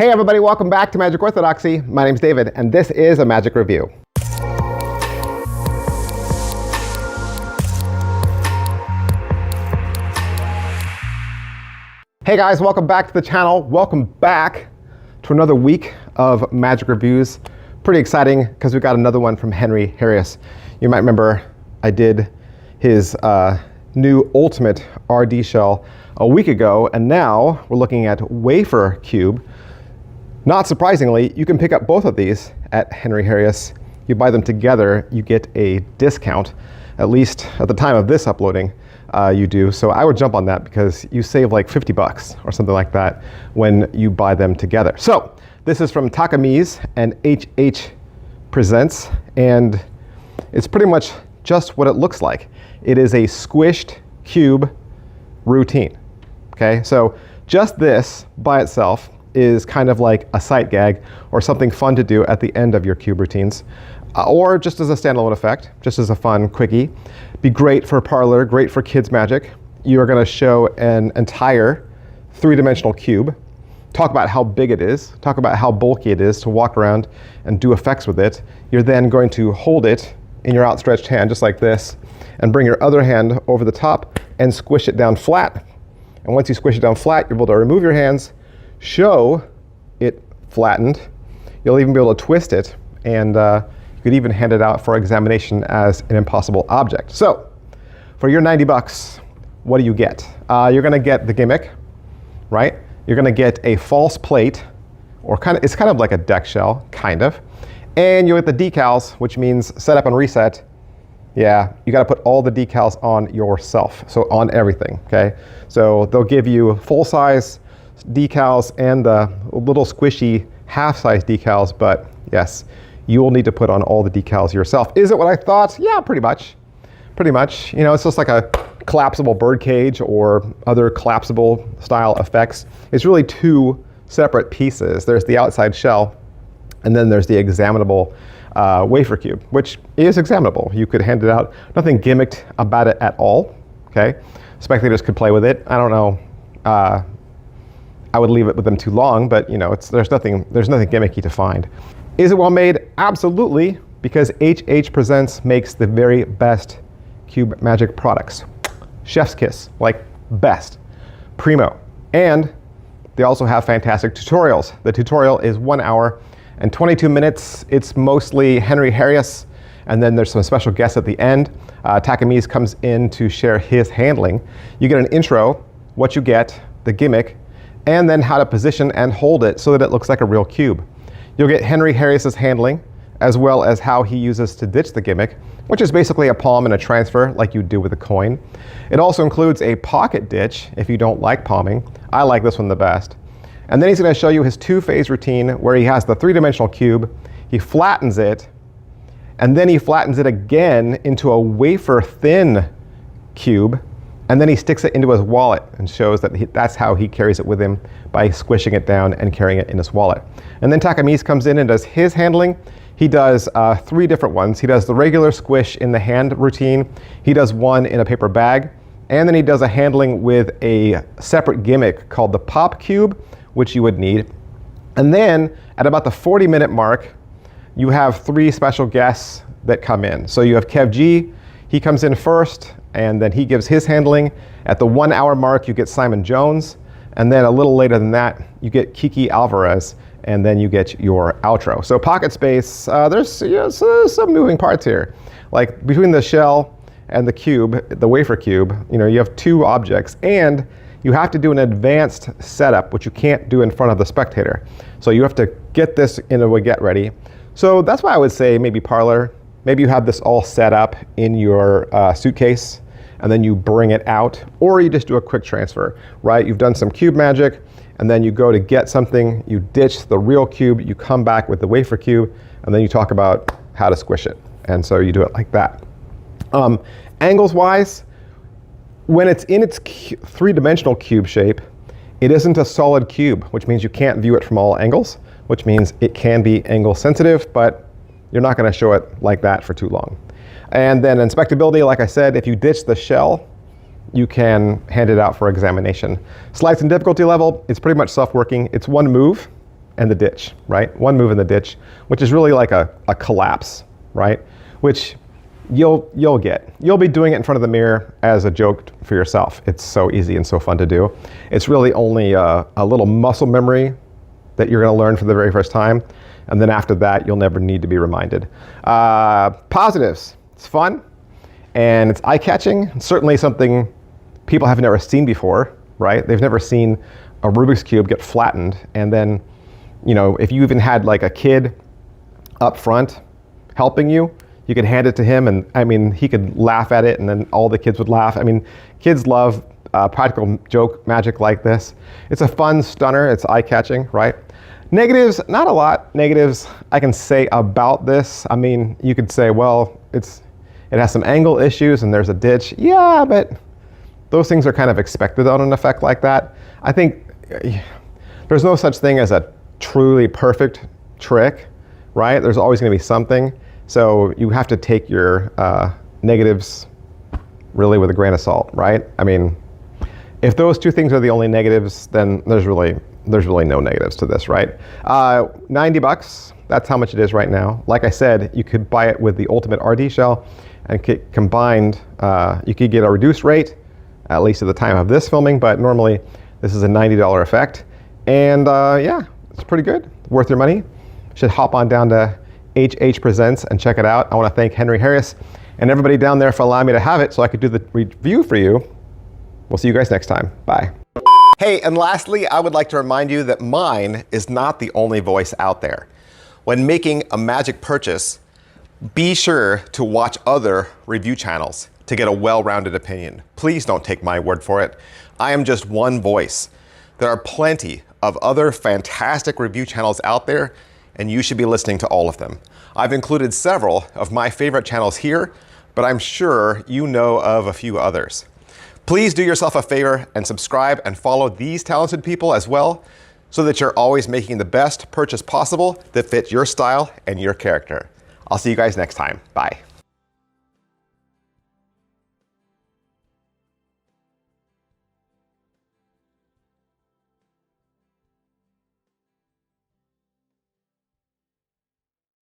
Hey everybody, welcome back to Magic Orthodoxy. My name's David, and this is a magic review. Hey guys, welcome back to the channel. Welcome back to another week of magic reviews. Pretty exciting because we got another one from Harrius. You might remember I did his new Ultimate RD shell a week ago, and now we're looking at Wafer Cube. Not surprisingly, you can pick up both of these at Harrius. You buy them together, you get a discount. At least at the time of this uploading, you do. So I would jump on that because you save like 50 bucks or something like that when you buy them together. So this is from Takamiz and HH Presents, and it's pretty much just what it looks like. It is a squished cube routine. Okay, so just this by itself is kind of like a sight gag or something fun to do at the end of your cube routines, or just as a standalone effect, just as a fun quickie. Be great for parlor, great for kids magic. You are going to show an entire three-dimensional cube, talk about how big it is, talk about how bulky it is to walk around and do effects with it. You're then going to hold it in your outstretched hand just like this and bring your other hand over the top and squish it down flat. And once you squish it down flat, you're able to remove your hands, show it flattened. You'll even be able to twist it, and you could even hand it out for examination as an impossible object. So for your 90 bucks, what do you get? You're going to get the gimmick, right? You're going to get a false plate, or it's kind of like a deck shell, kind of. And you'll get the decals, which means setup and reset. Yeah, you got to put all the decals on yourself, so on everything, okay? So they'll give you full-size decals and the little squishy half-size decals, but yes, you will need to put on all the decals yourself. Is it what I thought? Yeah, pretty much. Pretty much. You know, it's just like a collapsible bird cage or other collapsible style effects. It's really two separate pieces. There's the outside shell, and then there's the examinable wafer cube, which is examinable. You could hand it out. Nothing gimmicked about it at all, okay? Spectators could play with it. I don't know. I would leave it with them too long, but you know, there's nothing gimmicky to find. Is it well made? Absolutely, because HH Presents makes the very best cube magic products. Chef's kiss, like best, primo. And they also have fantastic tutorials. The tutorial is 1 hour and 22 minutes. It's mostly Harrius, and then there's some special guests at the end. Takamiz comes in to share his handling. You get an intro, what you get, the gimmick, and then how to position and hold it so that it looks like a real cube. You'll get Harrius's handling, as well as how he uses to ditch the gimmick, which is basically a palm and a transfer like you do with a coin. It also includes a pocket ditch if you don't like palming. I like this one the best. And then he's going to show you his two-phase routine where he has the three-dimensional cube, he flattens it, and then he flattens it again into a wafer-thin cube, and then he sticks it into his wallet and shows that that's how he carries it with him, by squishing it down and carrying it in his wallet. And then Takamiz comes in and does his handling. He does 3 different ones. He does the regular squish in the hand routine. He does one in a paper bag. And then he does a handling with a separate gimmick called the pop cube, which you would need. And then at about the 40-minute mark, you have 3 special guests that come in. So you have Kev G, he comes in first, and then he gives his handling. At the 1 hour mark, you get Simon Jones. And then a little later than that, you get Kiki Alvarez, and then you get your outro. So pocket space, there's some moving parts here. Like between the shell and the cube, the wafer cube, you have 2 objects, and you have to do an advanced setup, which you can't do in front of the spectator. So you have to get this in a get ready. So that's why I would say maybe parlor. Maybe you have this all set up in your suitcase, and then you bring it out, or you just do a quick transfer, right? You've done some cube magic, and then you go to get something, you ditch the real cube, you come back with the wafer cube, and then you talk about how to squish it. And so you do it like that. Angles-wise, when it's in its three-dimensional cube shape, it isn't a solid cube, which means you can't view it from all angles, which means it can be angle sensitive, but you're not going to show it like that for too long. And then inspectability, like I said, if you ditch the shell, you can hand it out for examination. Slides and difficulty level, it's pretty much self-working. It's one move, and the ditch, right? One move in the ditch, which is really like a collapse, right? Which you'll get. You'll be doing it in front of the mirror as a joke for yourself. It's so easy and so fun to do. It's really only a little muscle memory that you're gonna learn for the very first time. And then after that, you'll never need to be reminded. Positives, it's fun and it's eye-catching. It's certainly something people have never seen before, right? They've never seen a Rubik's Cube get flattened. And then, you know, if you even had like a kid up front helping you, you could hand it to him and I mean, he could laugh at it and then all the kids would laugh. I mean, kids love practical joke magic like this. It's a fun stunner, it's eye-catching, right? Negatives, not a lot negatives I can say about this. I mean, you could say, well, it has some angle issues and there's a ditch. Yeah, but those things are kind of expected on an effect like that. I think there's no such thing as a truly perfect trick, right? There's always gonna be something. So you have to take your negatives really with a grain of salt, right? I mean, if those two things are the only negatives, then there's really no negatives to this, right? 90 bucks, that's how much it is right now. Like I said, you could buy it with the Ultimate RD shell and combined, you could get a reduced rate, at least at the time of this filming, but normally this is a $90 effect. And yeah, it's pretty good, worth your money. Should hop on down to HH Presents and check it out. I wanna thank Henry Harrius and everybody down there for allowing me to have it so I could do the review for you. We'll see you guys next time, bye. Hey, and lastly, I would like to remind you that mine is not the only voice out there. When making a magic purchase, be sure to watch other review channels to get a well-rounded opinion. Please don't take my word for it. I am just one voice. There are plenty of other fantastic review channels out there, and you should be listening to all of them. I've included several of my favorite channels here, but I'm sure you know of a few others. Please do yourself a favor and subscribe and follow these talented people as well, so that you're always making the best purchase possible that fits your style and your character. I'll see you guys next time. Bye.